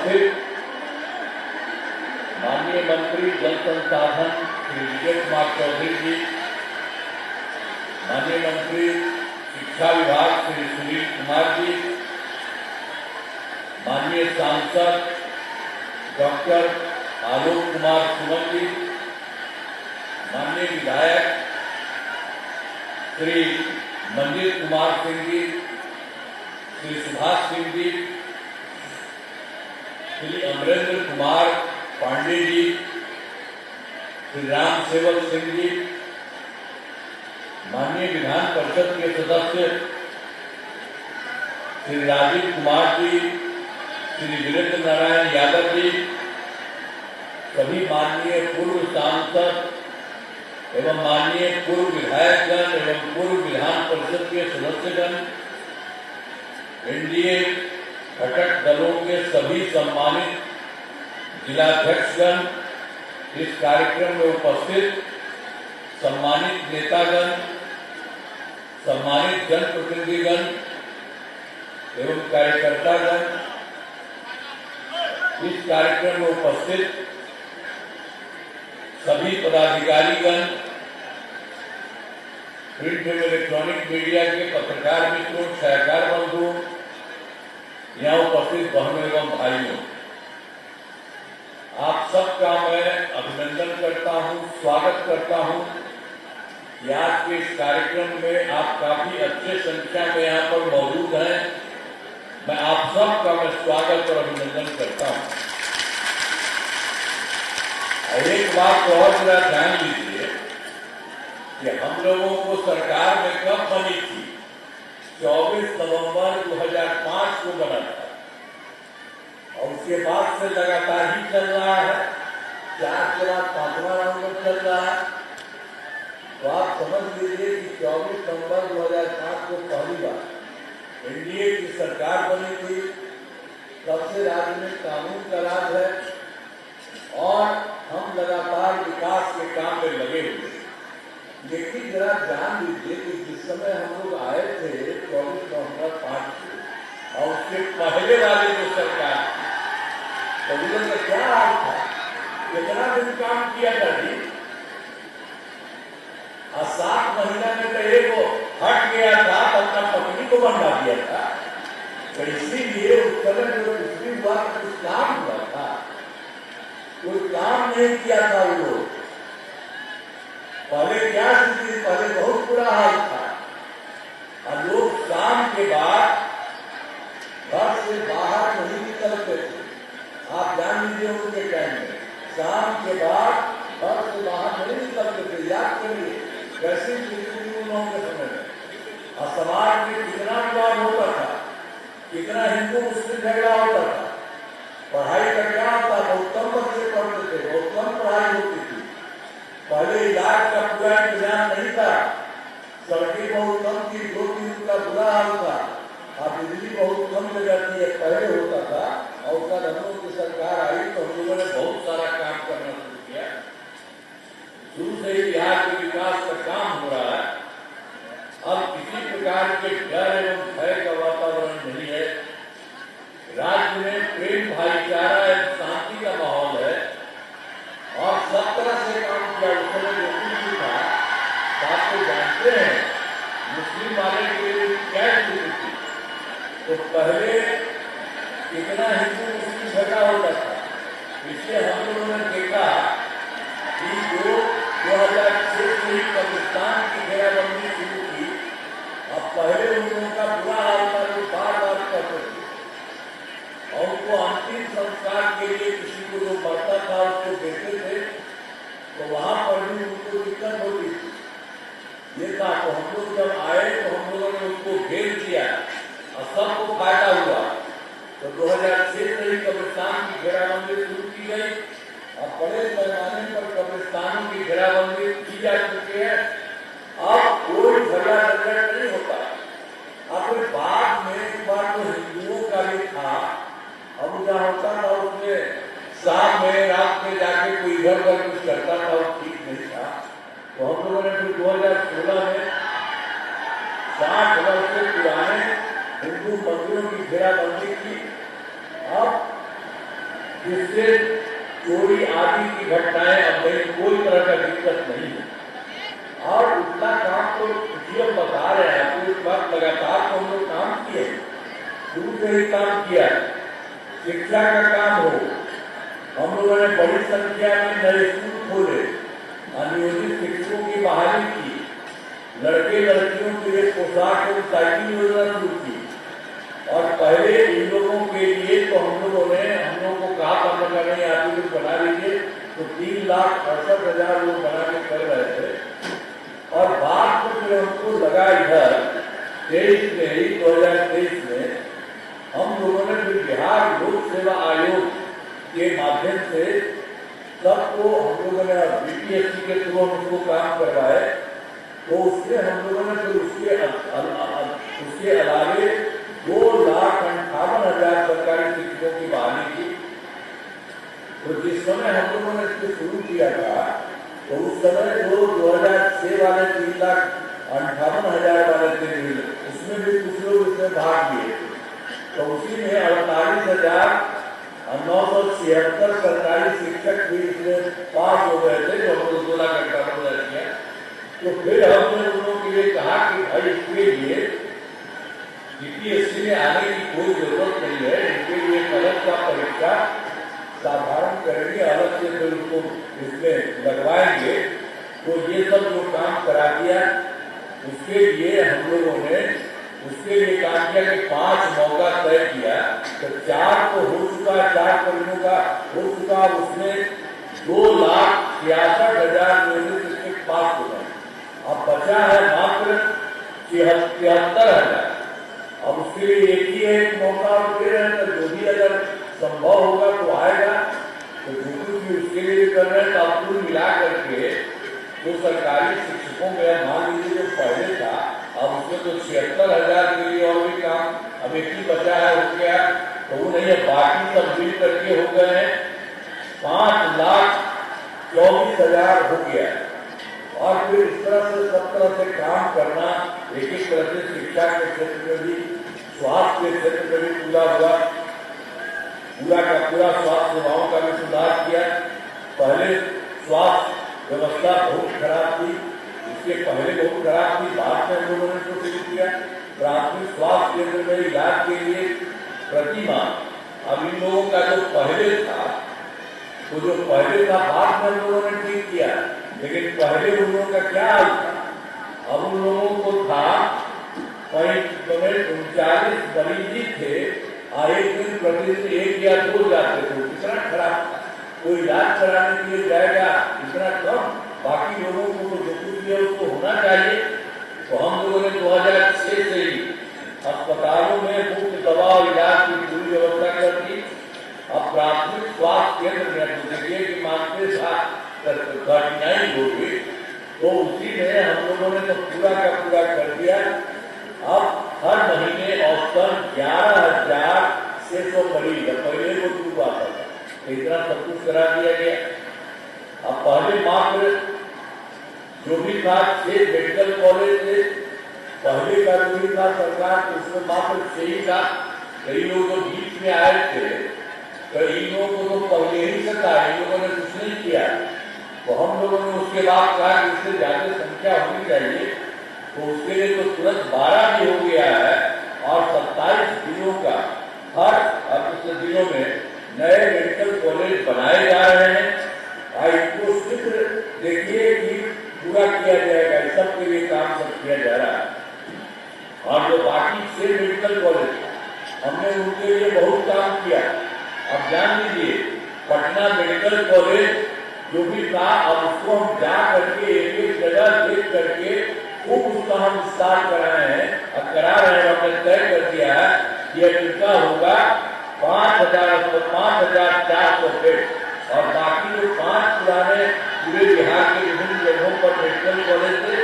उपस्थित माननीय मंत्री जल संसाधन श्री विजय कुमार चौधरी जी, माननीय मंत्री शिक्षा विभाग श्री सुनील कुमार जी, माननीय सांसद डॉक्टर आलोक कुमार सुमन जी, माननीय विधायक श्री मंजीत कुमार सिंह जी, श्री सुभाष सिंह जी, श्री अमरेंद्र कुमार पांडे जी, श्री राम सेवक सिंह जी, माननीय विधान परिषद के सदस्य श्री राजीव कुमार जी, श्री वीरेंद्र नारायण यादव जी, सभी माननीय पूर्व सांसद एवं माननीय पूर्व विधायकगण एवं पूर्व विधान परिषद के सदस्यगण, एनडीए घटक दलों के सभी सम्मानित जिलाध्यक्षगण, इस कार्यक्रम में उपस्थित सम्मानित नेतागण, सम्मानित जनप्रतिनिधिगण एवं कार्यकर्तागण, इस कार्यक्रम में उपस्थित सभी पदाधिकारीगण, प्रिंट एवं इलेक्ट्रॉनिक मीडिया के पत्रकार मित्रों, छायाकार बंधुओं, यहाँ उपस्थित बहनों एवं भाइयों, आप सबका मैं अभिनंदन करता हूँ, स्वागत करता हूँ कि आज के इस कार्यक्रम में आप काफी अच्छे संख्या में यहाँ पर मौजूद हैं। मैं आप सबका मैं स्वागत और अभिनंदन करता हूँ। एक बात और जरा ध्यान दीजिए कि हम लोगों को सरकार में कब बनी थी? 24 नवंबर 2005 को बना था और उसके बाद से लगातार ही चल रहा है। 4 के बाद 5वां राउंड चल रहा है। तो आप समझ लीजिए कि 24 नवंबर 2005 को पहली बार एनडीए की सरकार बनी थी। तब से राज्य में कानून का राज है और हम लगातार विकास के काम में लगे हुए। लेकिन जरा ध्यान दीजिए कि जिस समय हम लोग आए थे 24 नवंबर 5 को और उसके पहले वाली जो सरकार थी, तो उधर का क्या हाल था? कितना दिन काम किया था जी? 7 महीना में तो एक वो हट गया था, अपना पत्नी को बंधा दिया था। तो इसीलिए उस समय जो पिछली बार कुछ काम हुआ था, कोई काम नहीं किया था। वो लोग पहले क्या स्थिति, पहले बहुत बुरा हाल था और लोग शाम के बाद घर से बाहर नहीं निकलते थे। आप जान लीजिए उनके टाइम में शाम के बाद घर से बाहर नहीं निकलते थे। याद करिए कैसी स्थिति उन लोगों के समय में। और समाज में कितना विवाद होता था, कितना हिंदू मुस्लिम झगड़ा होता था। पढ़ाई का क्या होता था? उत्तम बच्चे पढ़ते थे, उत्तम पढ़ाई होती थी। पहले इलाज का पूरा इंतजाम नहीं था, सड़कें बहुत कम थी, 2-3 का बुरा हाल था और बिजली बहुत कम जगह थी, पहले होता था। और उसका हम लोग की सरकार आई तो हम लोगों ने बहुत सारा काम करना शुरू किया। शुरू से ही बिहार के विकास का काम हो रहा है। अब किसी प्रकार के डर एवं भय का वातावरण नहीं है। राज्य में प्रेम, भाईचारा एवं शांति का माहौल है और सब तरह से काम किया। उस समय जो कुछ भी था, आप तो जानते हैं मुस्लिम वाले के लिए क्या स्थिति थी। तो पहले कितना हिंदू मुस्लिम झगड़ा होता था। इसलिए हम लोगों ने देखा कि जो 2006 से ही पाकिस्तान की घेराबंदी शुरू की, अब पहले उन लोगों का बुरा हाल था, जो बार-बार करते थे और उनको अंतिम संस्कार के लिए किसी को जो मरता था उसको देते थे, तो वहां पर भी उनको दिक्कत होती थी। ये था तो हम लोग जब आए तो हम लोगों ने उसको घेर दिया और सबको फायदा हुआ। तो 2006 से ही कब्रिस्तान की घेराबंदी शुरू की गई और बड़े पैमाने पर कब्रिस्तानों की घेराबंदी की जा चुकी है। अब कोई झगड़ा नहीं होता। अब बाद में एक बार तो हिंदुओं का भी था, अब जहाँ होता था उसमें शाम में रात में जाके कोई इधर उधर कुछ करता था, वो ठीक नहीं था। तो हम लोगों ने फिर 2016 में 60 वर्ष से पुराने हिंदू मंदिरों की घेराबंदी की। अब जिससे चोरी आदि की घटनाएं अब नहीं, कोई तरह का दिक्कत नहीं है। और उतना काम तो जो बता रहे हैं आपको, इस बात लगातार तो हम लोग काम किए, शुरू से ही काम किया। शिक्षा का काम हो, हम लोगों ने बड़ी संख्या में नए स्कूल खोले, अनियोजित शिक्षकों की बहाली की, लड़के लड़कियों के लिए पोशाक और साइकिल योजना शुरू की। और पहले इन लोगों के लिए तो हम लोगों को कहा था नहीं आप लोग बना लीजिए, तो 3,68,000 लोग बना के कर रहे थे। और बाद में फिर हमको लगा इधर 2023 में हम लोगों ने फिर बिहार लोक सेवा आयोग के माध्यम से सबको हम लोगों ने बीपीएससी के थ्रू हम उसको काम करवाए। तो उससे हम लोगों ने फिर उसके अलावे 2,58,000 सरकारी शिक्षकों की बहाली की। तो जिस समय हम लोगों ने इसको शुरू किया था, तो उस समय 2006 वाले 3,58,000 वाले थे, उसमें भी कुछ लोग इसमें भाग लिए। तो उसी में 48,976 सरकारी शिक्षक भी इसमें पास हो गए थे, जो हम लोग 2,58,000 किया। तो फिर हमने उन लोगों के लिए कहा कि भाई इसके लिए बीपीएससी में आने की कोई जरूरत नहीं है, इनके लिए अलग का परीक्षा साधारण करेंगे, अलग से फिर उसको इसमें लगवाएंगे। तो ये सब जो काम करा दिया, उसके लिए हम लोगों ने उसके लिए काम किया कि 5 मौका तय किया। तो 4 तो हो चुका, 4 परिणों का हो चुका। उसमें 2,66,000 शिक्षक पास हो गए। अब बचा है मात्र 73,000। अब उसके लिए एक ही एक मौका दे रहे हैं, तो जो भी अगर संभव होगा तो आएगा। तो जो भी उसके लिए कर रहे हैं, तो अब कुल मिला करके जो सरकारी शिक्षकों में मान लीजिए जो पहले था, अब उसमें तो 76,000 के लिए और भी काम अब एक ही बचा है, हो गया। तो वो नहीं है, बाकी सब मिल करके हो गए हैं 5,24,000 हो गया। और फिर इस तरह से सब तरह से काम करना, एक एक तरह से शिक्षा के क्षेत्र में भी, स्वास्थ्य के क्षेत्र में भी पूरा हुआ, पूरा का पूरा स्वास्थ्य सेवाओं का भी सुधार किया। पहले स्वास्थ्य व्यवस्था बहुत खराब थी, इसके पहले बहुत खराब थी, बाद में हम लोगों ने इसको शुरू किया। प्राथमिक स्वास्थ्य केंद्र में इलाज के लिए प्रति माह, अब इन लोगों का जो पहले था, तो जो पहले था बाद में हम लोगों ने ठीक किया, लेकिन पहले उन लोगों का क्या हाल था? अब उन लोगों को था 39 मरीज ही थे, एक दिन प्रतिदिन 1 या 2 जाते थे। कितना खराब था, कोई इलाज कराने के लिए जाएगा इतना कम, बाकी लोगों को तो जो कुछ भी है उसको होना चाहिए। तो हम लोगों ने 2006 से ही अस्पतालों में मुफ्त दवा और इलाज की पूरी व्यवस्था कर दी। अब प्राथमिक स्वास्थ्य केंद्र में देखिए कि मानते था 39 लोग, तो उसी में हम लोगों ने तो पूरा का पूरा कर दिया। अब हर महीने औसतन 11,600 मरीज, पहले वो शुरू आता था, इतना सब कुछ करा दिया गया। अब पहले मात्र जो भी था 6 मेडिकल कॉलेज थे, पहले का जो भी था सरकार, तो उसमें मात्र 6 ही था। कई लोग जो बीच में आए थे, कई लोगों को तो पहले ही से था, इन लोगों ने कुछ नहीं किया। तो हम लोगों ने उसके बाद कहा कि इससे ज्यादा संख्या होनी चाहिए, तो उसके लिए तो तुरंत 12 भी हो गया है। और 27 जिलों का हर 28 जिलों में नए मेडिकल कॉलेज बनाए जा रहे हैं। इनको शीघ्र देखिए कि पूरा किया जाएगा, इस सब के लिए काम सब किया जा रहा है। और जो बाकी 6 मेडिकल कॉलेज हमने उनके लिए बहुत काम किया। अब जान लीजिए, पटना मेडिकल कॉलेज जो भी था, अब उसको हम जा करके एक एक जगह देख करके खूब उसका हम विस्तार करा रहे हैं और करा रहे हैं। हमने तय कर दिया है कि इनका होगा 5,400 बेड, और बाकी जो 5 पुराने पूरे बिहार के विभिन्न जगहों पर मेडिकल कॉलेज थे,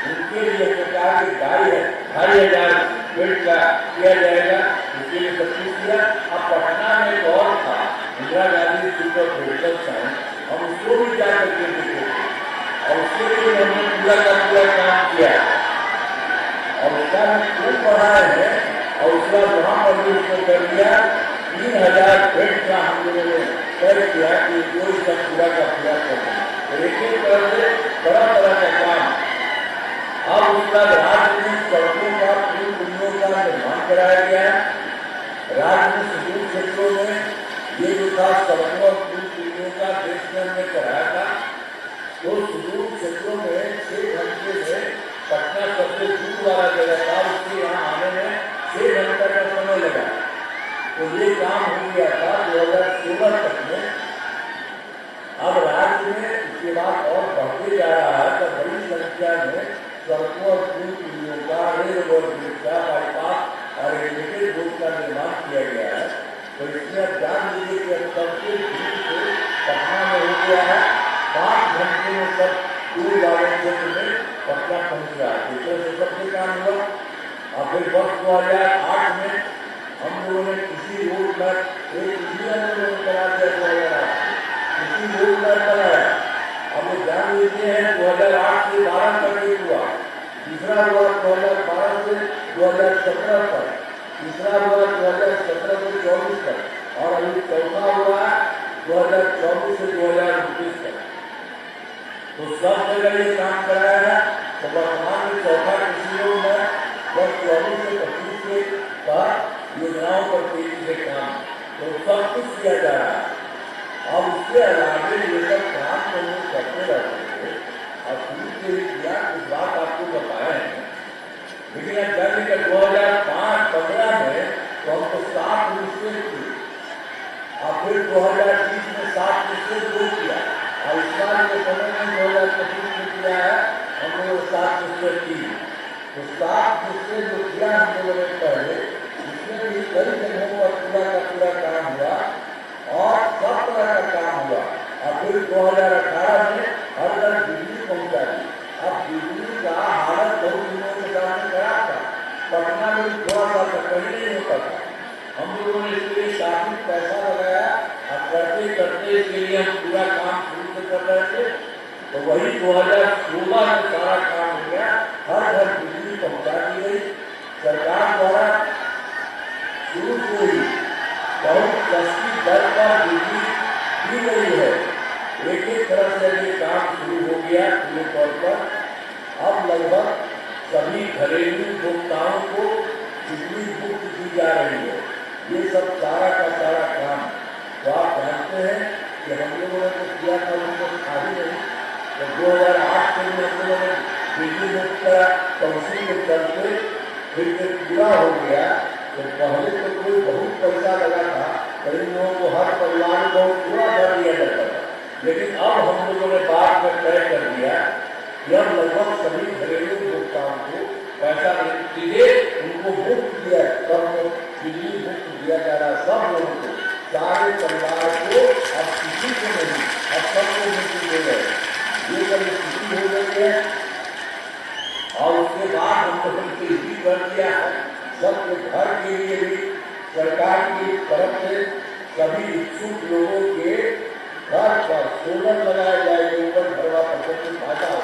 उनके लिए सरकार के 2,500 बेड का किया जाएगा। उसके लिए सब कुछ किया। अब पटना में एक और था, Indira Gandhi institute of medical science, हम उसको भी जा करके देखे और उसके लिए हमने पूरा का पूरा काम किया और उसका खूब बढ़ाए हैं। और उसका वहां पर भी उसको कर दिया 3,000 बेड का हम लोगों ने तय किया कि जो सब पूरा का पूरा करना। तो एक एक तरह से बड़ा तरह का काम। अब उसका राज्य में सड़कों का पुल पुलियों का निर्माण कराया गया है। राज्य में सुदूर क्षेत्रों में ये जो था सड़कों और पुल पुलियों का देश में हमने कराया था। तो सुदूर क्षेत्रों में 6 घंटे में पटना सबसे दूर वाला जगह था, उसके यहाँ आने में 6 घंटे का समय लगा। तो ये काम हो गया था 2016 तक में। अब राज्य में इसके बाद और बढ़ते जा रहा है। तो बड़ी संख्या में सड़कों और पुल पुलियों का, रेल ओवरब्रिज का, बाईपास और एलिवेटेड रोड का निर्माण किया गया है। तो इसमें अब जान लीजिए कि अब सबसे दूर से पटना में हो गया है। 5 घंटे में सब दूर वाले क्षेत्र में पटना पहुंच रहा है। दूसरे से सबसे काम हुआ। और फिर वर्ष 2008 में हम लोगों ने किसी रोड पर एक इंजीनियर करा दिया 2008 किसी रोड पर बनाया। अब वो जान लेते हैं 2008 से 12 तक हुआ, दूसरा हुआ 2012 से 2017 तक, तीसरा हुआ 2017 से 24 तक और अभी चौथा हुआ 2024 से 2029 तक। तो सब जगह ये काम कराया है। तो वर्तमान में चौथा कृषि योग है। वर्ष 24 से 25 का योजनाओं पर तेजी से काम तो सब कुछ किया जा रहा है। अब उसके अलावा ये सब काम तो लोग करते रहते थे और शुरू से ही किया। कुछ बात आपको बताए हैं, लेकिन अब जाने का 2005-15 में तो हमको 7 निश्चय किए और फिर 2020 में 7 निश्चय दो किया और इस साल के समय में 2025 में किया है हम लोग 7 निश्चय की। तो 7 निश्चय जो किया हम लोगों ने पहले, इसमें भी कई जगहों पर पूरा का पूरा काम हुआ और सब तरह का काम हुआ। और फिर 2018 में हर घर बिजली पहुंचा दी। अब बिजली का हालत बहुत दिनों के सामने खराब था। पटना में थोड़ा सा कहीं नहीं होता था। हम लोगों ने इसके लिए काफी पैसा लगाया और करते करते इसके लिए हम पूरा काम शुरू से कर रहे थे। तो वही 2016 में सारा काम हो गया। हर घर बिजली पहुंचा दी गई। सरकार द्वारा शुरू से ही बहुत सस्ती दर पर बिजली दी गई है। एक एक तरह से ये काम शुरू हो गया पूरे तौर पर। अब लगभग सभी घरेलू उपभोक्ताओं को बिजली मुफ्त दी जा रही है। ये सब सारा का सारा काम तो आप जानते हैं कि हम लोगों ने तो किया था, उनको था ही नहीं। तो 2008 से हम लोगों ने बिजली मुफ्त करा, तो उसी के चलते फिर जब पूरा हो गया तो पहले तो कोई बहुत पैसा लगा था, कई लोगों को हर परिवार को पूरा कर दिया जाता था। लेकिन अब हम लोगों ने बाद में तय कर दिया कि अब लगभग सभी घरेलू उपभोक्ताओं को पैसा सीधे उनको मुफ्त दिया, सब बिजली मुफ्त दिया जा रहा। सब लोगों को, सारे परिवार को, अब किसी को नहीं, अब सबको मुफ्त दे गए। ये सब स्थिति हो गई है। और उसके बाद हम लोगों ने भी कर दिया है सबके घर के लिए भी सरकार की तरफ से सभी इच्छुक लोगों के घर पर सोलर लगाया जाएगा। ऊपर भरवा पसंद फायदा हो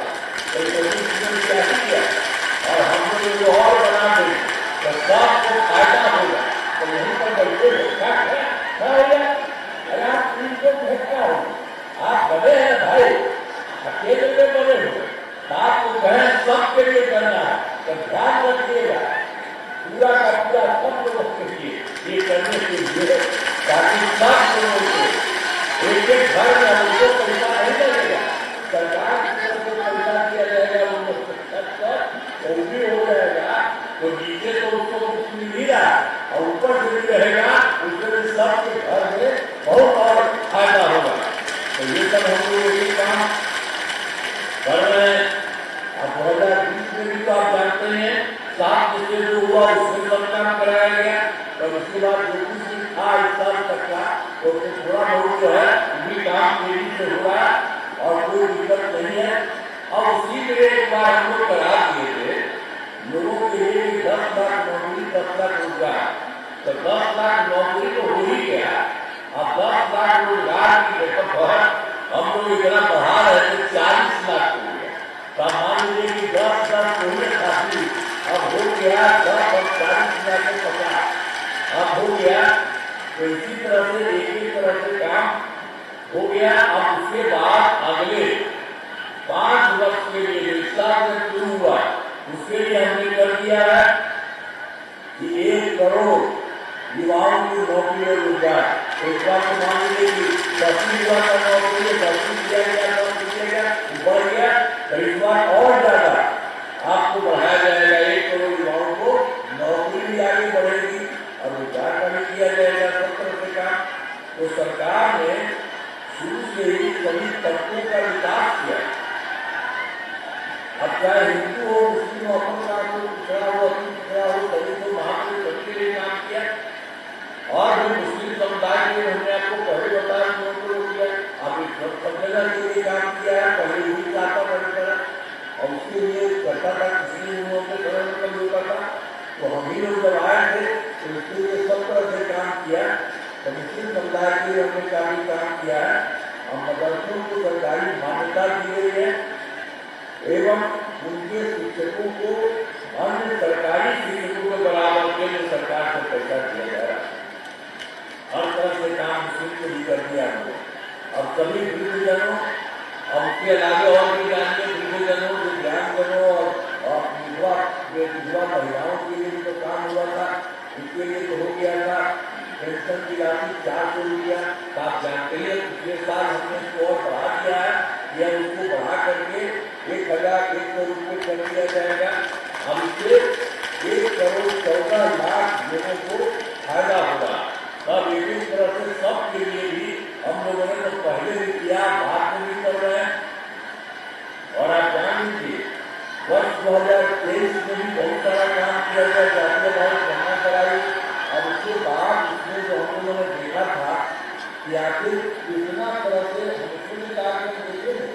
क्या किया और हम लोग वो और बना दें तो सबको फायदा होगा। तो यहीं पर बैठे क्या होगा? अरे आप इनको भेजता हो, आप बड़े हैं भाई, अकेले में बड़े हो, आपको कहें सबके लिए करना है तो ध्यान रखिएगा पूरा का पूरा सब लोगों के लिए ये करने के लिए, ताकि सब लोगों को एक एक घर में उनको पैसा नहीं लगेगा। सरकार की तरफ से पैसा दिया जाएगा, उनको तो भी हो जाएगा। तो नीचे तो उसको कुछ मिल ही रहा और ऊपर जो भी रहेगा उससे सबके घर में बहुत और फायदा होगा। तो ये सब हम लोग ये काम कर रहे हैं। अब 2020 में भी तो आप जानते हैं 7 निश्चय जो हुआ उसमें सब काम कराया गया। और उसके बाद जो कुछ भी था इस साल तक का तो थोड़ा बहुत जो है भी काम तेजी से हो रहा है और कोई दिक्कत नहीं है। अब उसी में एक बार हम लोग करा दिए थे लोगों के लिए 10 लाख नौकरी 10 लाख रोजगार। तो 10 लाख नौकरी तो हो ही गया। अब 10 लाख रोजगार की जगह पर हम लोग इतना बढ़ा रहे थे 40 लाख हो गया। तो मान लीजिए कि 10 लाख होने काफी अब हो गया 10 और 40 लाख 50 अब हो गया। तो इसी तरह से एक तरह से काम हो गया। अब उसके बाद अगले 5 वर्ष के लिए जो इस साल से शुरू हुआ उसके लिए हमने कर दिया है कि 1 करोड़ युवाओं की नौकरी मिल जाए। एक बार तो मान लीजिए कि 10 युवा का नौकरी 10 दिया गया, 10 दिया गया, बढ़ गया, तो इस बार और ज्यादा आपको बढ़ाया जाएगा। 1 करोड़ युवाओं को नौकरी भी आगे बढ़ेगी और रोजगार का भी किया जाएगा सब तरह से काम। तो सरकार ने शुरू से ही सभी तबकों का विकास किया। अब चाहे हिंदू हो, मुस्लिम हो, अपन का हो, पिछड़ा हो, अति पिछड़ा हो, दलित हो, महापुरुष सबके लिए काम किया। और जो मुस्लिम समुदाय के हमने आपको पहले बताया उन्होंने किया, आप सब जगह के लिए काम किया है। पहले यही चाहता था और उसके लिए करता था, किसी उन्होंने से खड़ा निकल होता था। तो हम ही लोग जब आए थे तो उसके लिए सब तरह से काम किया। तो मुस्लिम समुदाय के लिए हमने काफी काम किया है। हम मदरसों को सरकारी मान्यता दी गई है एवं उनके शिक्षकों को अन्य सरकारी शिक्षकों के बराबर के लिए सरकार से पैसा दिया जा रहा है। हर तरह से काम मुस्लिम को भी कर दिया हमने। अब सभी वृद्धजनों और उसके अलावा और भी जानिए वृद्धजनों, दिव्यांगजनों और विधवा महिलाओं के लिए भी तो काम हुआ था, उसके लिए तो हो गया था। पेंशन की राशि 400 रुपया, आप जानते हैं पिछले साल हमने इसको और बढ़ा दिया है, या उसको बढ़ा करके 1,100 रुपये कर दिया जाएगा। अब इससे 1 करोड़ 14 लाख लोगों को फायदा होगा। अब एक तरह से सबके लिए भी हम लोगों ने तो पहले भी किया, बाद में भी कर रहे हैं। और आप जान लीजिए वर्ष 2023 में भी बहुत सारा काम किया गया, जातीय भारत गणना कराई। और उसके बाद उसमें जो हम लोगों ने देखा था कि आखिर कितना तरह से देखेंगे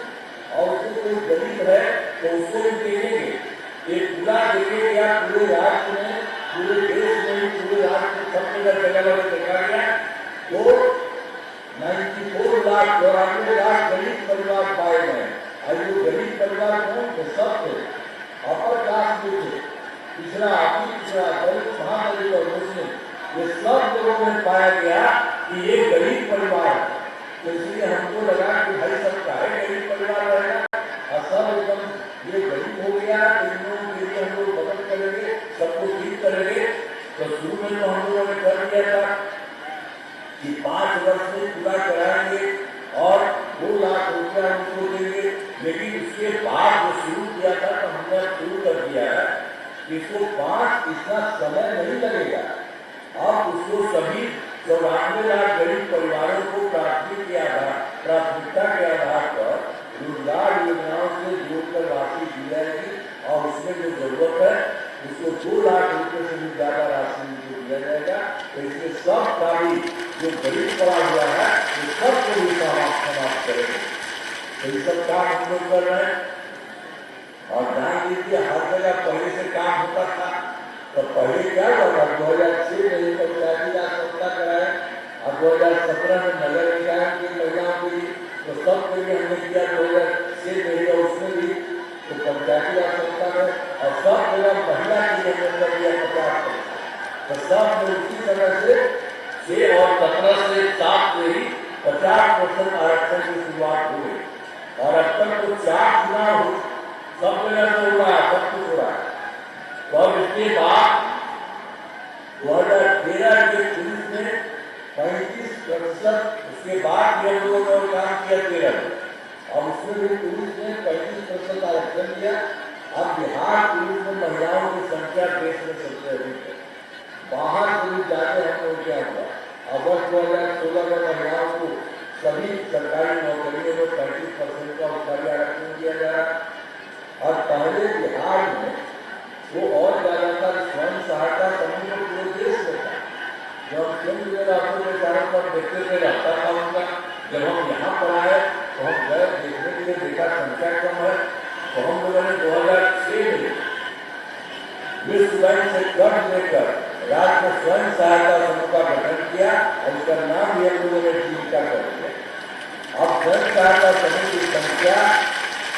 और उसको कोई गरीब है तो उसको भी देखेंगे। एक पूरा देखेंगे या पूरे राज्य में, पूरे देश में, पूरे राज्य में सब जगह देखा गया तो 94 लाख 94 लाख गरीब परिवार पाए गए। और जो गरीब परिवार कौन थे? सब थे अपर क्लास में थे, पिछड़ा, अति पिछड़ा, दलित, महादलित और मुस्लिम, ये सब लोगों में पाया गया कि ये गरीब परिवार है। तो इसलिए हमको लगा कि भाई सब चाहे गरीब परिवार रहेगा और सब एकदम ये गरीब हो गया तो इन लोगों के लिए हम लोग मदद करेंगे, सबको ठीक करेंगे। तो शुरू में तो हम लोगों ने कर दिया था कि 5 वर्ष में पूरा कराएंगे और 2 लाख रुपया उनको देंगे। लेकिन उसके बाद जो शुरू किया था तो हमने शुरू कर दिया है कि इसको 5 इतना समय नहीं लगेगा। अब उसको सभी 94 लाख गरीब परिवारों को प्राथमिकता के आधार पर रोजगार योजनाओं से जोड़कर राशि दी जाएगी और उसमें जो जरूरत है उसको 2 लाख रुपये से भी ज्यादा राशि दिया जाएगा। तो इसमें सब कार्य जो गरीब पड़ा हुआ है वो सबको भी समाप्त करेंगे। तो ये सब काम हम लोग कर रहे हैं। और जान लीजिए हर जगह पहले से काम होता था तो पहले क्या हुआ था 2006 में पंचायती राज संस्था कराए और 2017 में नगर निकाय की महिलाओं के लिए तो सबके लिए हमने किया 2006 में और उसमें भी तो पंचायती राज संस्था में और सब जगह महिला के लिए कर दिया 50%। तो सब में उसी तरह से 6 और 17 से 7 में ही 50% आरक्षण की शुरुआत हो गई। और अब तक तो 4 चुनाव हो सब जगह से हो रहा है, सब कुछ हो रहा है। तो अब इसके बाद 2013 के पुलिस ने 35%, उसके बाद हम लोगों ने काम किया 13 में और उसमें भी पुलिस ने 35% आरक्षण दिया। अब बिहार पुलिस में महिलाओं की संख्या देश में सबसे अधिक है। बाहर पुलिस जाते हम लोग क्या हुआ अगस्त 2016 में महिलाओं को सभी सरकारी नौकरियों में 35% का उसका भी आरक्षण दिया जा रहा है। और पहले बिहार में वो और ज्यादातर स्वयं सहायता समूह पूरे देश में था। जब केंद्र में राष्ट्रों के चारों पर देखते हुए रहता था उनका, जब हम यहाँ पर आए तो हम गए देखने के लिए, देखा संख्या कम है तो हम लोगों ने 2006 में विश्व बैंक से कर्ज लेकर राज्य में स्वयं सहायता समूह का गठन किया और उसका नाम भी हम लोगों ने जीविका कर दिया। अब स्वयं सहायता समूह की संख्या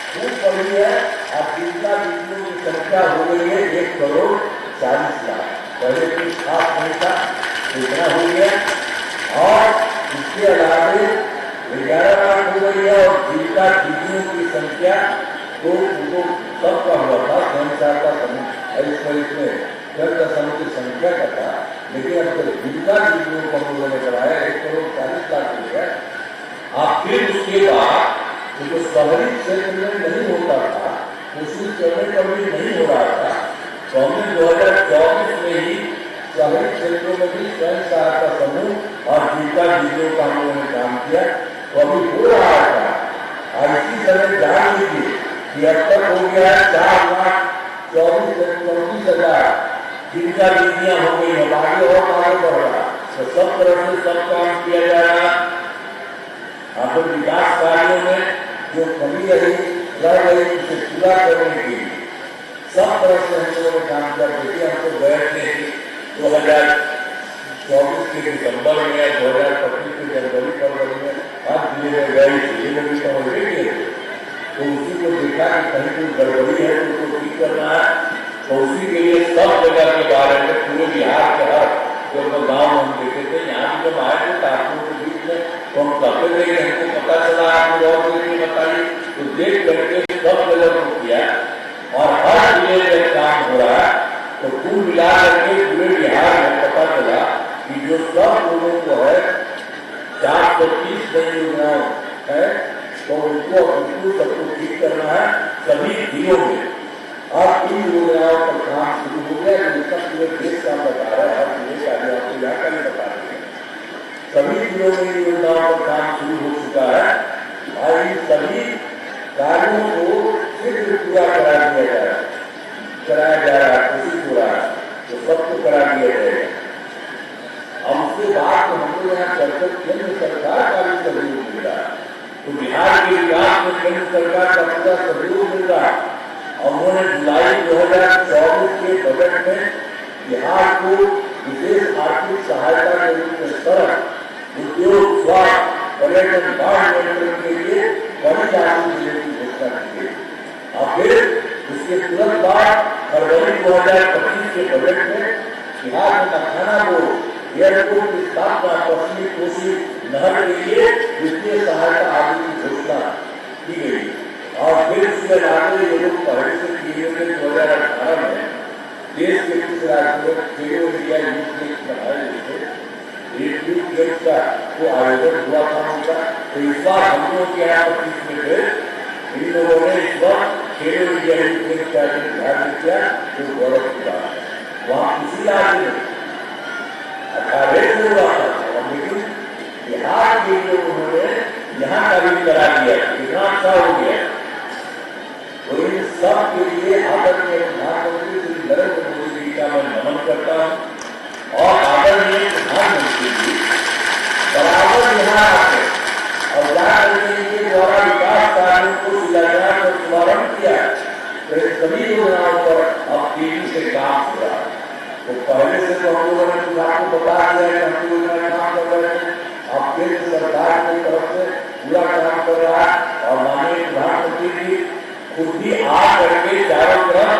खूब बढ़ी है। अब जीविका दीदियों की संख्या हो गई है 1 करोड़ 40 लाख। पहले कुछ खास नहीं था, इतना हो गया। और इसके अलावा 11 लाख हो गई है और जीविका दीदियों की संख्या तो उनको सबका हुआ था स्वयं का समूह इसमें स्वयं समूह की संख्या का था, लेकिन अब तो जीविका दीदियों को हम लोगों ने कराया 1,40,00,000 रुपया। आप फिर उसके बाद जो शहरी क्षेत्र में नहीं होता था, उसी चरण पर भी नहीं हो रहा था, तो हमने 2024 में ही शहरी क्षेत्रों में भी स्वयं सहायता समूह और जीविका दीदियों का हम लोगों ने काम किया, तो अभी हो रहा था। और इसी समय जान लीजिए कि अब तक हो गया है 4,24,34,000 जीविका दीदियां हो गई है, आगे और आगे बढ़ रहा, तो सब तरह से सब काम किया जा रहा। आपको विकास कार्यों में जो कमी रह गई उसे पूरा करने के लिए सब तरह से हम लोगों ने काम किया। देखिए हमको बैठने 2024 के दिसंबर में या 2025 के जनवरी फरवरी में हर जिले में गए जिले में भी समझ रही है, तो उसी को देखा कि कहीं कोई गड़बड़ी है तो उसको ठीक करना है, तो उसी के लिए सब जगह के बारे में पूरे बिहार के हर जो गाँव हम देखे थे, यहाँ भी जब आए थे ताकि के बीच में तो हम कहते थे कि हमको पता चला आपने और बताइए, तो देख करके सब जगह को किया और हर जिले में काम हो रहा है। तो कुल मिला करके पूरे बिहार में पता चला कि जो सब लोगों को है 430 नई योजनाएं है, तो उनको सबको ठीक करना है सभी जिलों में। और इन योजनाओं पर काम शुरू हो गया, जिसका पूरे देश का बता रहा है, हर जिले का आपको यहाँ का नहीं बता रहे हैं, सभी जिलों में योजनाओं पर काम शुरू हो चुका है और इन सभी कार्यों को शीघ्र पूरा कराया जा रहा है, कोशिश हो रहा है, तो सबको करा दिया जाएगा। अब उसके बाद तो हम लोग यहाँ चर्चा केंद्र सरकार का भी सहयोग मिल रहा है, तो बिहार के विकास में केंद्र सरकार का पूरा सहयोग मिल रहा है। और उन्होंने जुलाई 2024 के बजट में बिहार को विशेष आर्थिक सहायता के रूप में सड़क, उद्योग, स्वास्थ्य, पर्यटन, बाढ़ नियंत्रण के लिए बड़ी राशि देने की घोषणा की गई। और फिर उसके तुरंत बाद फरवरी 2025 के बजट में बिहार में मखाना बोर्ड एयरपोर्ट की स्थापना, पश्चिमी कोसी नहर के लिए वित्तीय सहायता आदि की घोषणा की गई। और फिर उसके अलावा ये लोग पहले से किए थे 2018 में देश के कुछ राज्यों में खेलो इंडिया यूथ गेम्स बनाए गए थे, एक यूथ गेम्स का वो आयोजन हुआ था उनका। तो इस बार हम लोग के यहाँ 25 में थे, इन लोगों ने इस वक्त खेलो इंडिया यूथ गेम्स का ध्यान किया, जो गौरव की बात है। वहाँ किसी राज्य में 18 से हुआ था, लेकिन बिहार के लिए उन्होंने यहाँ का भी करा दिया, इतना अच्छा हो गया। तो इन सब के लिए आदरणीय प्रधानमंत्री श्री नरेंद्र मोदी जी का मैं नमन करता हूँ और आदरणीय प्रधानमंत्री जी बराबर यहाँ आते और जाकर के द्वारा विकास कार्यों को शिलान्यास और शुभारंभ किया, तो सभी योजनाओं पर अब तेजी से काम हो रहा है। तो पहले से तो हम लोगों ने कुछ आपको बता दिया कि हम योजना काम कर रहे हैं, अब केंद्र सरकार की तरफ से पूरा काम कर रहा है और माननीय प्रधानमंत्री जी खुद भी आ करके चारों तरफ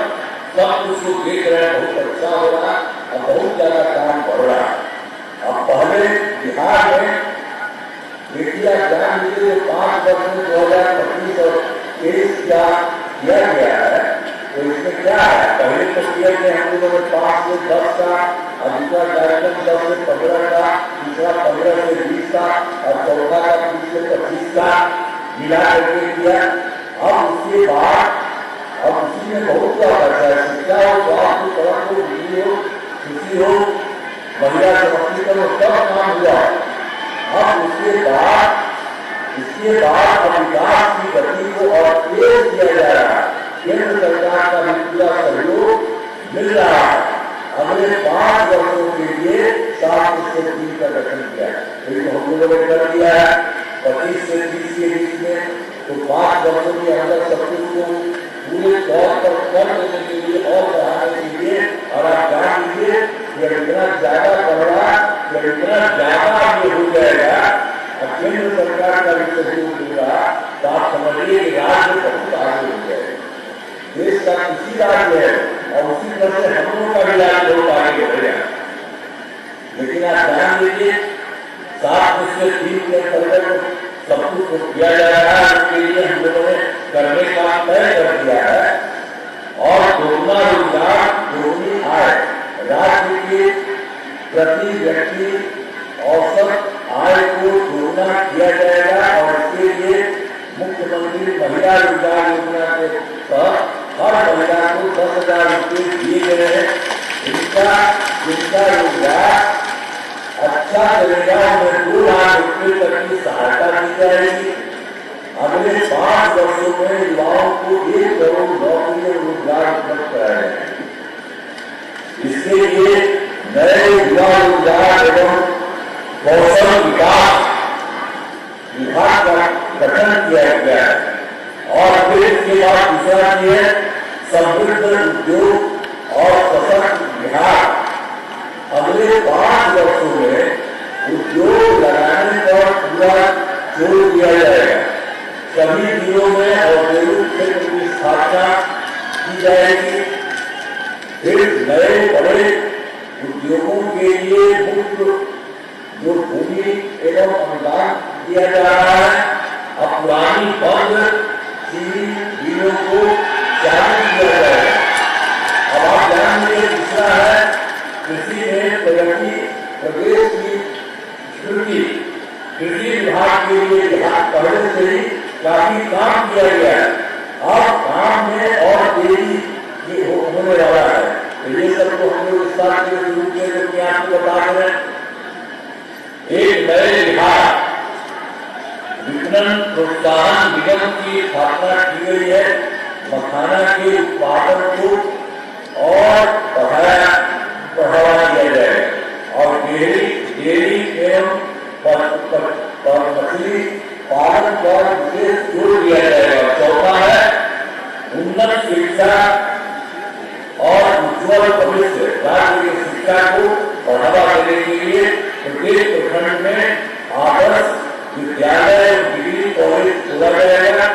सब कुछ को देख रहे हैं, बहुत अच्छा हो रहा है और बहुत ज्यादा काम बढ़ रहा है। अब पहले बिहार में देखिए जान लीजिए 5 वर्ष में 2025 और 23 किया गया है, तो इसमें क्या है, पहले तो किया कि हम लोगों ने 5 से 10 का और दूसरा कार्यक्रम 10 से 15 का, तीसरा 15 से 20 का और चौथा का 30 से 25 का मिला करके किया। अब उसके बाद अब उसी में बहुत क्या करता है, शिक्षा हो, स्वास्थ्य, सड़क हो, बिजली हो, कृषि हो, महिला सशक्तिकरण हो, सब काम हुआ। अब इसके बाद अब विकास की गति को और तेज किया जा रहा है, केंद्र सरकार का भी पूरा सहयोग मिल रहा है। अगले 5 वर्षों के लिए 703 का गठन किया है, तो हम लोगों ने कर दिया है 25 से 30 के बीच में, तो 5 वर्षों के अंदर सब कुछ को पूरे तौर पर कर देने के लिए और बढ़ाने के लिए, और आप जान लीजिए कि इतना ज्यादा बढ़ रहा है, इतना ज्यादा ये हो जाएगा और केंद्र सरकार का भी सहयोग मिल रहा, तो आप समझिए कि राज्य बहुत आगे हो जाएगा। देश का किसी राज्य है और उसी तरह से हम लोगों का भी राज्य बहुत आगे बढ़ेगा। लेकिन आप जान लीजिए के अंतर्गत सब कुछ को किया जा रहा है। उसके लिए हम लोगों ने करने का तय कर दिया है और दोगुना रोजगार दोगुनी आय राज्य के प्रति व्यक्ति औसत आय को दोगुना किया जाएगा और इसके लिए मुख्यमंत्री महिला रोजगार योजना के तहत हर महिला को 10,000 रुपये दिए गए हैं। जिनका रोजगार अच्छा चलेगा उन्हें 2 लाख रुपये तक की सहायता दी जाएगी। अगले 5 वर्षों में युवाओं को 1 करोड़ नौकरियों रोजगार उपलब्ध कराया जाएगा। इसके लिए नए युवा रोजगार एवं कौशल विकास विभाग का गठन किया गया है और फिर इसके बाद दूसरा है समृद्ध उद्योग और सशक्त बिहार। अगले 5 वर्षों में उद्योग लगाने पर पूरा जोर दिया जाएगा। सभी जिलों में औद्योगिक क्षेत्र की स्थापना की जाएगी। फिर नए बड़े उद्योगों के लिए मुफ्त जो भूमि एवं अनुदान दिया जा रहा है, अब पुरानी बंद चीनी को चालू किया जाएगा। अब आप जानेंगे दूसरा है कृषि में प्रगति। प्रदेश की स्थिति कृषि विभाग के लिए पहले से ही काफी काम किया गया है। अब काम में और तेजी होने वाला है। तो ये सब तो हम लोग इस बात के शुरू किए जो कि आपको बता रहे हैं। एक नए विभाग विपणन प्रोत्साहन निगम की स्थापना की गई है। मखाना के उत्पादन को और बढ़ावा दिया जाए और डेयरी एवं मछली पालन पर विशेष जोर दिया जाएगा। चौथा है उन्नत शिक्षा और उज्ज्वल भविष्य। राज्य की शिक्षा को बढ़ावा देने के लिए प्रत्येक प्रखंड में आदर्श विद्यालय डिग्री कॉलेज खोला जाएगा।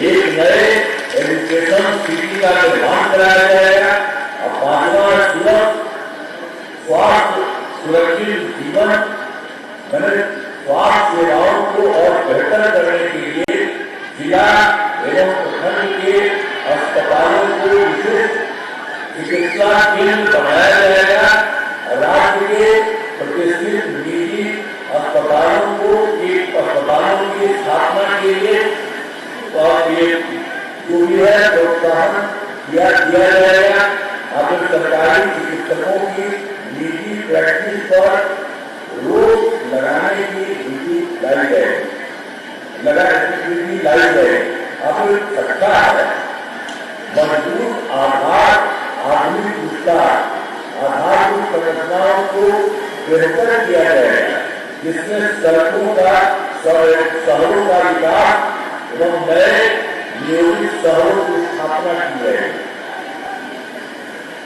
एक नए एजुकेशन सिटी का निर्माण कराया जाएगा और 5वां स्वास्थ्य सुरक्षित जीवन स्वास्थ्य सेवाओं को और बेहतर करने के लिए जिला एवं प्रखंड के अस्पतालों को विशेष चिकित्सा केंद्र बनाया जाएगा। राज्य के प्रतिष्ठित निजी अस्पतालों की स्थापना के लिए और ये जो भी है प्रोत्साहन दिया जाएगा। अब सरकारी चिकित्सकों की निजी प्रैक्टिस पर रोक लगाने की नीति लाई जाएगी। अब छठा है मजबूत आधार आधुनिक विस्तार। आधारभूत संरचनाओं को बेहतर किया जाएगा जिसमें सड़कों का शहरों का विकास एवं नए नियोजित शहरों की स्थापना की जाएगी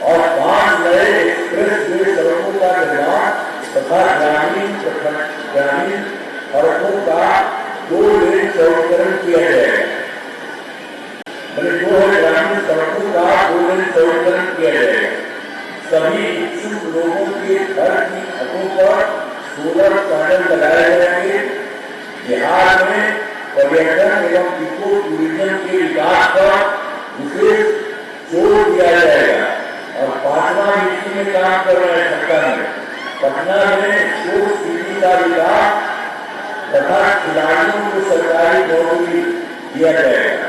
और 5 नए एक्सप्रेस वे सड़कों का निर्माण तथा ग्रामीण सड़कों का 2 लेन चौड़ीकरण किया जाएगा। ग्रामीण सड़कों का 2 लेन चौड़ीकरण किया जाएगा। सभी इच्छुक लोगों के घर की छतों पर सोलर पैनल लगाए जाएंगे। बिहार में पर्यटन एवं इको टूरिज्म के विकास पर विशेष जोर दिया जाएगा और 5वां नीति में काम कर रहे हैं। पटना में स्पोर्ट्स सिटी का विकास तथा खिलाड़ियों को सरकारी नौकरी दिया जाएगा।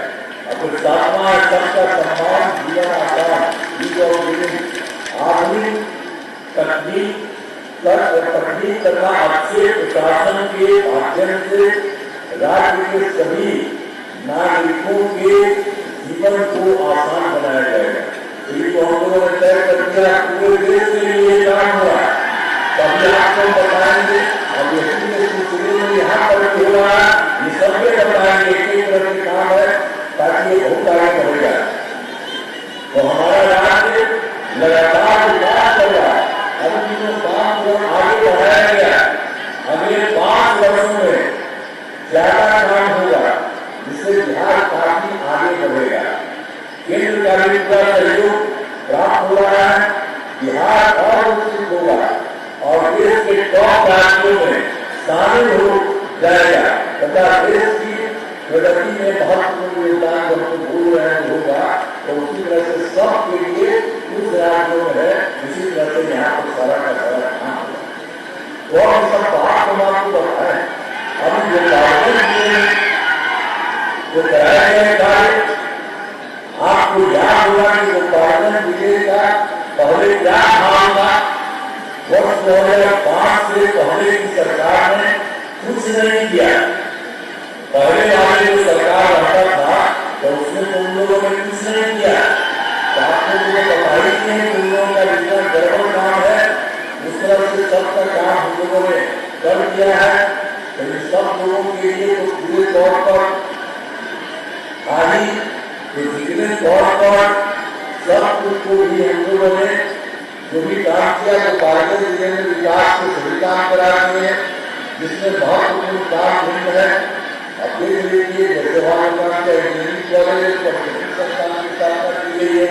और 7वां सबका सम्मान जीवन आसान आधुनिक तकनीक तथा अच्छे प्रशासन के माध्यम से राज्य के सभी नागरिकों के जीवन को आसान बनाया जाएगा। तो हम लोगों ने तय कर दिया पूरे देश के लिए काम हुआ। तभी आपको बताएंगे और ये सिलसिले में यहाँ पर भी हुआ ये सब बताएंगे एक तरह के काम है ताकि ये बहुत आगे बढ़ेगा। तो हमारा राज्य लगातार विकास कर रहा है। अभी जो काम को आगे बढ़ाया गया अगले 5 वर्षों में ज्यादा काम होगा जिससे बिहार काफी आगे बढ़ेगा। केंद्र का भी पूरा सहयोग प्राप्त हो रहा है। बिहार और विकसित होगा और देश के टॉप राज्यों में शामिल हो जाएगा तथा देश की प्रगति में महत्वपूर्ण योगदान जो हम बोल रहे हैं होगा, तो उसी तरह से सबके लिए उस राज्यों में है, उसी तरह से यहाँ पर सारा का सारा काम होगा। तो हम सब बात को आपको बताएं। अभी जो जो कराया गया कार्य, आपको याद होगा कि गोपालगंज जिले का पहले क्या नाम था। वर्ष 2005 से पहले की सरकार ने कुछ नहीं किया। पहले वाले जो सरकार रहता था तो उसने तुम लोगों ने कुछ नहीं किया। तो आपको तो पता ही नहीं तुम लोगों का जितना गड़बड़ काम है उस तरह से सबका काम हम लोगों ने कर दिया है। तो इन सब लोगों के लिए तो पूरे तौर पर आदि तो जितने तौर पर सब कुछ को भी हम लोगों ने जो भी काम किया तो गोपालगंज जिले में विकास के सभी काम करा दिए, जिसमें महत्वपूर्ण काम भिन्न है। अब देख लीजिए जैसे वहां काम किया इंजीनियरिंग कॉलेज की स्थापना की गई है,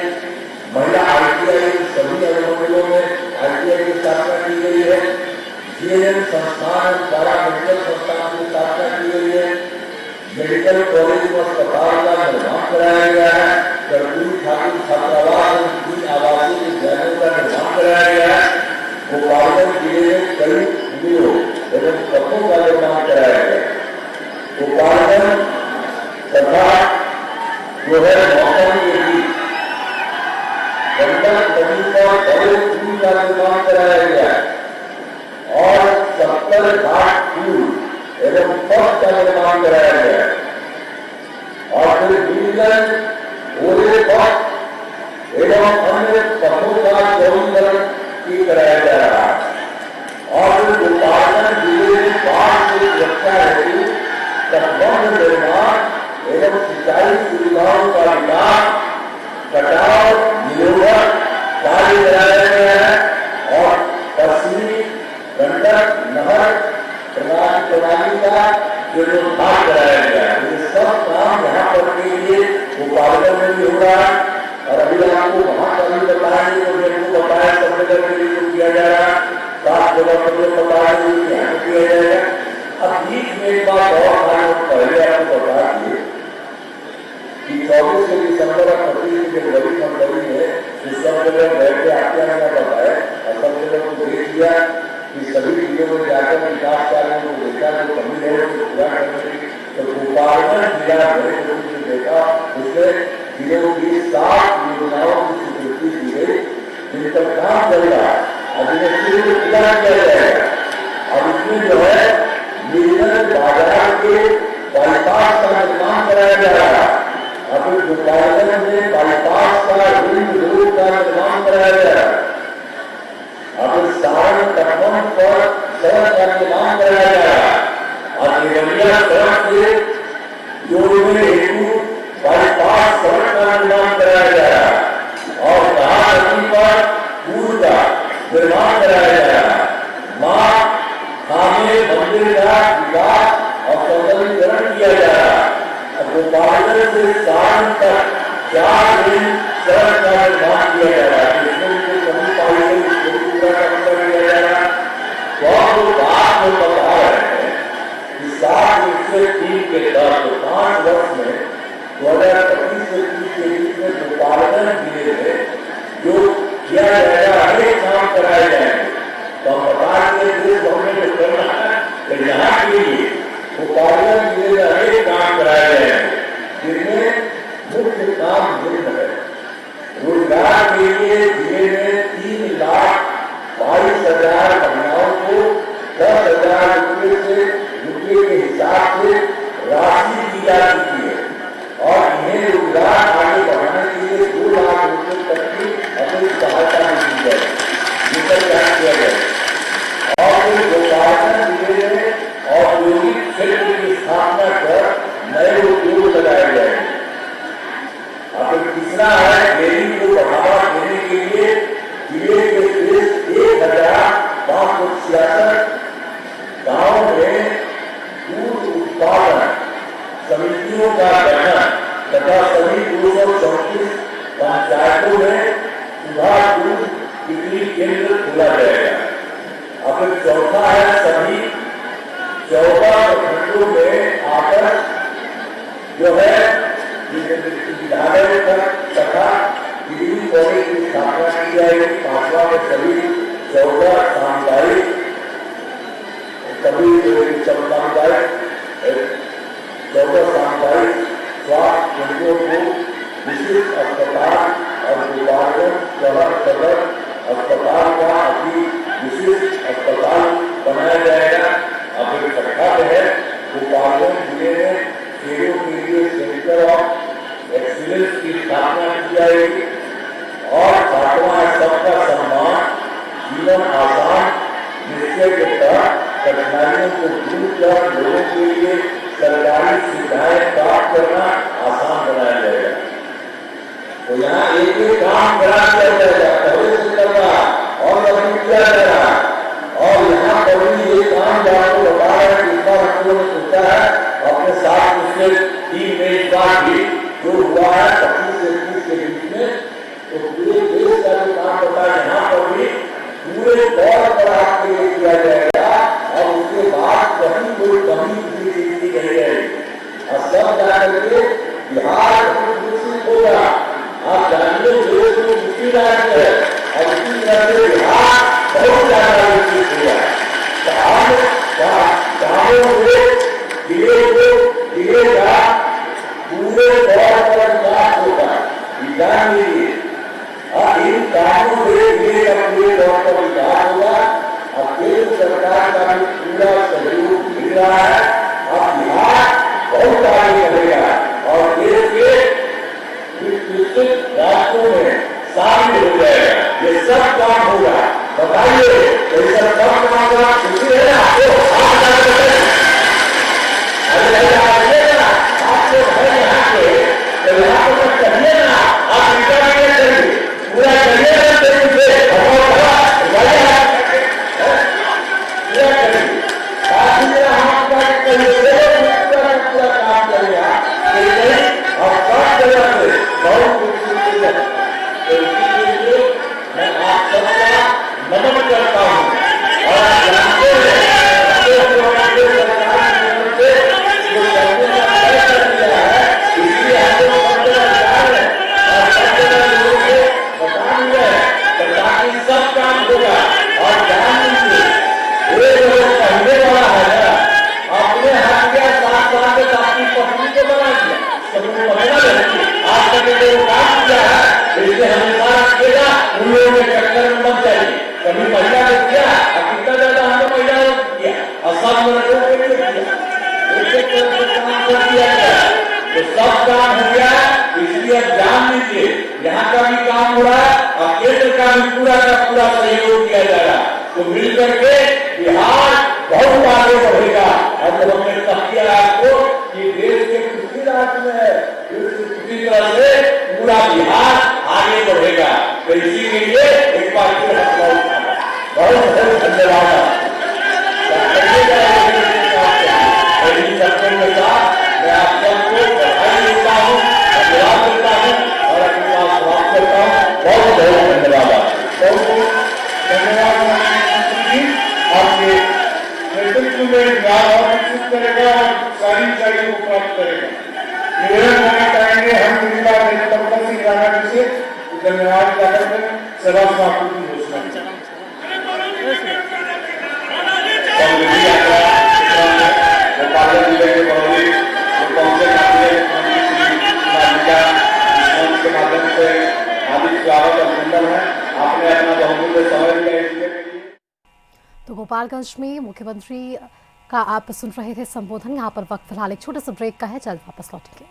महिला ITI सभी अनुमंडलों में ITI की स्थापना की गई है, GNM संस्थान पारा मेडिकल संस्थान की स्थापना की गई है, मेडिकल कॉलेज में अस्पताल का निर्माण कराया गया है, कर्पूरी ठाकुर छात्रावास और 3 आवासीय विद्यालयों का निर्माण कराया गया है। गोपालगंज जिले में कई पुलों एवं सड़कों का निर्माण कराया गया है। गोपालगंज तथा जो है मौसम के बीच गंडक नदी पर बड़े पुल का निर्माण कराया गया है और 70 घाट पुल एवं पथ का निर्माण कराया गया है। और फिर नीलगंज ओले पथ एवं अन्य पथों का चौड़ीकरण भी कराया जा रहा है। और फिर गोपालगंज जिले में बाढ़ से सुरक्षा हेतु तटबंध निर्माण एवं सिंचाई सुविधाओं का विकास, कटाव निरोधक कार्य कराया गया है और पश्चिमी गंडक नहर प्रणाली का जीर्णोद्धार कराया गया है। ये सब काम यहाँ पर के लिए गोपालगंज में भी हो रहा है। और अभी आपको वहां का भी बताएंगे तो मेरे बताया सब जगह के लिए किया जा रहा है, 7 जगह पर जो बताएंगे यहाँ किया जाएगा। अब बीच में एक बात और पहले आपको बता दिए कि 24 दिसंबर और 25 जनवरी फरवरी में जिस सब जगह बैठे आते हैं बताए और सब जगह को देख लिया कि सभी जिलों में जाकर विकास कार्यों को देखा जो कमी है उसको पूरा करने की। तो गोपालगंज जिला में देखा उससे जिलों की 7 योजनाओं की स्वीकृति की गई जिन पर काम चल रहा है और जिन्हें पूरा किया जाएगा। अब इसमें जो है नीलगंज बाजार के बाईपास का निर्माण कराया जा रहा है। अब गोपालगंज में बाईपास का रिंग रोड का निर्माण कराया जा रहा है। अब सारण तटबंध पर सड़क का निर्माण कराया जा रहा है और देवरिया सड़क से जोड़ने हेतु बाईपास सड़क का निर्माण कराया जा रहा है और कहा नदी पर पुल का निर्माण कराया जा रहा है। मां खाने मंदिर का विकास और सौंदर्यीकरण किया जा रहा है। गोपालगंज से सारण तक 4 लेन सड़क का निर्माण किया जा रहा है, जिसमें कमी पाई गई उसको पूरा कर दिया जा रहा है। तो आप लोग बात में बता रहे हैं कि 7 से 3 के 5 वर्ष में 2025 से 30 के बीच में गोपालगंज जिले में जो किया जाएगा अनेक काम कराए जाएंगे। तो हम बता दें देश भर में जो करना है तो यहाँ के लिए गोपालगंज जिले में अनेक काम कराए जाएंगे जिनमें मुख्य काम भिन्न है। रोजगार के लिए जिले में 3,22,000 महिलाओं को 10,000 रुपये के हिसाब से राशि दी जा चुकी है और इन्हें रोजगार आगे बढ़ाने के लिए 2 लाख रुपये तक की अपनी सहायता दी जाए, जिसका क्या किया जाए। और गोपालगंज जिले में औद्योगिक क्षेत्र की स्थापना कर नए उद्योग लगाए जाएंगे। अब तीसरा है डेयरी को बढ़ावा देने के लिए जो है विद्यालय तथा डिग्री कॉलेज की स्थापना की जाएगी। पांचवा में सभी 14 सामुदायिक स्वास्थ्य केंद्रों को विशिष्ट अस्पताल और गोपालगंज शहर सदर अस्पताल का अति विशिष्ट अस्पताल बनाया जाएगा। अब एक छठा है, गोपालगंज जिले में खेलों के लिए सेंटर ऑफ एक्सीलेंस की स्थापना की जाएगी। और सातवां है, सबका सम्मान जीवन आसान निश्चय के तहत कठिनाइयों को दूर कर लोगों के लिए सरकारी सुविधाएं प्राप्त करना आसान बनाया जाएगा। तो यहाँ एक एक काम करा दिया जाएगा, पहले से करना और कभी किया जाएगा। और यहाँ पर भी ये काम जो आपको बता रहे हैं, इस बार हम लोगों ने सोचा है अपने साथ पिछले 3 मई बाद भी जो हुआ है 25 से 30 के बीच में, तो पूरे देश का जो काम होता है यहाँ पर भी पूरे तौर पर आपके लिए किया जाएगा। और उसके बाद कहीं कोई कमी किसी चीज की नहीं रहेगी और सब जाकर के बिहार विकसित होगा। आप जानिए देश में दूसरी राज्य है और इसी तरह से बिहार बहुत ज्यादा विकसित होगा। जिले का पूरे तौर पर विकास होगा। जान लीजिए इन कामों से ये पूरे तौर पर विकास होगा और केंद्र सरकार का भी पूरा सहयोग मिल रहा है। अब बिहार बहुत आगे बढ़ेगा और देश के विकसित राज्यों में शामिल हो जाएगा। ये सब काम होगा। बताइए ऐसा सब काम होगा, खुशी है ना? आपको है यहाँ के तो यहाँ पर करिए ना, आप निकालिए करिए, पूरा करिए ना, पूरा काम करेगा और सब जगह से बहुत मैं आप सबका नमन करता हूँ। और जानते हैं सब काम होगा। और जान लीजिए पहले वाला है ना, अपने हाथ के साथ साथ अपनी पत्नी को बना दिया, सबको पकड़ा रहती आज तक जो काम किया है इसलिए हमेशा रखेगा। उन लोगों में चक्कर में मत जाइए। कभी महिला ने किया और कितना ज्यादा हमने महिला ने किया और सब लड़कों के लिए किया, एक काम कर दिया गया तो सब काम हो गया। इसलिए अब जान लीजिए यहाँ का भी काम हो रहा है और केंद्र का भी पूरा का पूरा सहयोग किया जा रहा है। तो मिलकर के बिहार बहुत आगे बढ़ेगा। और जब हमने कह दिया आपको कि देश के किसी राज्य में है, किसी तरह से पूरा बिहार आगे बढ़ेगा। तो इसी के लिए एक बार फिर बहुत बहुत धन्यवाद। मैं आप सबको बधाई देता हूँ, धन्यवाद देता हूँ और अपनी बात समाप्त करता हूँ। बहुत बहुत धन्यवाद। बहुत धन्यवाद आपके नेतृत्व में बिहार और विकसित करेगा और सारी ऊंचाइयों को प्राप्त करेगा। निवेदन करना चाहेंगे हम जिला नेता सिंह राणा जी से धन्यवाद जाकर सभा समाप्ति की घोषणा। गोपालगंज जिले के बरौली के माध्यम से हार्दिक स्वागत अभिनंदन है। आपने अपना बहुमूल्य समय दिया इसके लिए। तो गोपालगंज में मुख्यमंत्री का आप सुन रहे थे संबोधन। यहाँ पर वक्त फिलहाल एक छोटे से ब्रेक का है, जल्द वापस लौटेंगे।